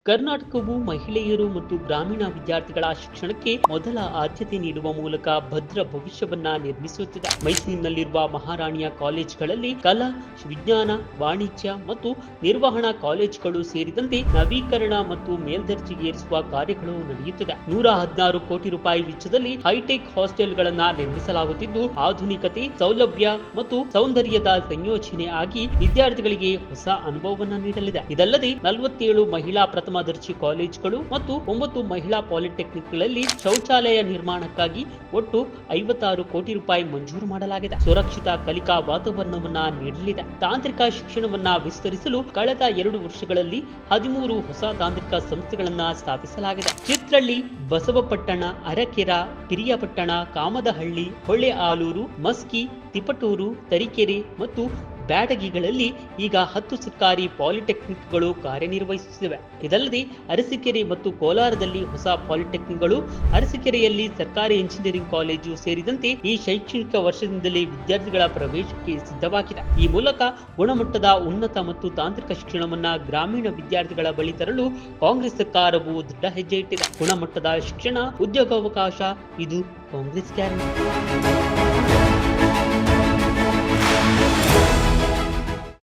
ಕರ್ನಾಟಕವು ಮಹಿಳೆಯರು ಮತ್ತು ಗ್ರಾಮೀಣ ವಿದ್ಯಾರ್ಥಿಗಳ ಶಿಕ್ಷಣಕ್ಕೆ ಮೊದಲ ಆದ್ಯತೆ ನೀಡುವ ಮೂಲಕ ಭದ್ರ ಭವಿಷ್ಯವನ್ನ ನಿರ್ಮಿಸುತ್ತಿದೆ. ಮೈಸೂರಿನಲ್ಲಿರುವ ಮಹಾರಾಣಿಯ ಕಾಲೇಜುಗಳಲ್ಲಿ ಕಲಾ, ವಿಜ್ಞಾನ, ವಾಣಿಜ್ಯ ಮತ್ತು ನಿರ್ವಹಣಾ ಕಾಲೇಜುಗಳು ಸೇರಿದಂತೆ ನವೀಕರಣ ಮತ್ತು ಮೇಲ್ದರ್ಜೆಗೇರಿಸುವ ಕಾರ್ಯಗಳು ನಡೆಯುತ್ತಿದೆ. 116 ಕೋಟಿ ರೂಪಾಯಿ ವೆಚ್ಚದಲ್ಲಿ ಹೈಟೆಕ್ ಹಾಸ್ಟೆಲ್ಗಳನ್ನ ನಿರ್ಮಿಸಲಾಗುತ್ತಿದ್ದು, ಆಧುನಿಕತೆ, ಸೌಲಭ್ಯ ಮತ್ತು ಸೌಂದರ್ಯದ ಸಂಯೋಜನೆ ಆಗಿ ವಿದ್ಯಾರ್ಥಿಗಳಿಗೆ ಹೊಸ ಅನುಭವವನ್ನು ನೀಡಲಿದೆ. ಇದಲ್ಲದೆ 47 ಮಹಿಳಾ ಪ್ರಥಮ ದರ್ಜೆ ಕಾಲೇಜುಗಳು ಮತ್ತು 9 ಮಹಿಳಾ ಪಾಲಿಟೆಕ್ನಿಕ್ಗಳಲ್ಲಿ ಶೌಚಾಲಯ ನಿರ್ಮಾಣಕ್ಕಾಗಿ ಒಟ್ಟು 56 ಕೋಟಿ ರೂಪಾಯಿ ಮಂಜೂರು ಮಾಡಲಾಗಿದೆ. ಸುರಕ್ಷಿತ ಕಲಿಕಾ ವಾತಾವರಣವನ್ನ ನೀಡಲಿದೆ. ತಾಂತ್ರಿಕ ಶಿಕ್ಷಣವನ್ನ ವಿಸ್ತರಿಸಲು ಕಳೆದ 2 ವರ್ಷಗಳಲ್ಲಿ 13 ಹೊಸ ತಾಂತ್ರಿಕ ಸಂಸ್ಥೆಗಳನ್ನ ಸ್ಥಾಪಿಸಲಾಗಿದೆ. ಚಿತ್ರಳ್ಳಿ, ಬಸವಪಟ್ಟಣ, ಅರಕೆರ, ಪಿರಿಯಾಪಟ್ಟಣ, ಕಾಮದಹಳ್ಳಿ, ಹೊಳೆಆಲೂರು, ಮಸ್ಕಿ, ತಿಪಟೂರು, ತರೀಕೆರೆ ಮತ್ತು ಬ್ಯಾಡಗಿಗಳಲ್ಲಿ ಈಗ 10 ಸರ್ಕಾರಿ ಪಾಲಿಟೆಕ್ನಿಕ್ಗಳು ಕಾರ್ಯನಿರ್ವಹಿಸುತ್ತಿವೆ. ಇದಲ್ಲದೆ ಅರಸೀಕೆರೆ ಮತ್ತು ಕೋಲಾರದಲ್ಲಿ ಹೊಸ ಪಾಲಿಟೆಕ್ನಿಕ್ಗಳು, ಅರಸೀಕೆರೆಯಲ್ಲಿ ಸರ್ಕಾರಿ ಇಂಜಿನಿಯರಿಂಗ್ ಕಾಲೇಜು ಸೇರಿದಂತೆ ಈ ಶೈಕ್ಷಣಿಕ ವರ್ಷದಿಂದಲೇ ವಿದ್ಯಾರ್ಥಿಗಳ ಪ್ರವೇಶಕ್ಕೆ ಸಿದ್ಧವಾಗಿದೆ. ಈ ಮೂಲಕ ಗುಣಮಟ್ಟದ ಉನ್ನತ ಮತ್ತು ತಾಂತ್ರಿಕ ಶಿಕ್ಷಣವನ್ನ ಗ್ರಾಮೀಣ ವಿದ್ಯಾರ್ಥಿಗಳ ಬಳಿ ತರಲು ಕಾಂಗ್ರೆಸ್ ಸರ್ಕಾರವು ದೊಡ್ಡ ಹೆಜ್ಜೆ ಇಟ್ಟಿದೆ. ಗುಣಮಟ್ಟದ ಶಿಕ್ಷಣ, ಉದ್ಯೋಗಾವಕಾಶ, ಇದು ಕಾಂಗ್ರೆಸ್ ಗ್ಯಾರಂಟಿ.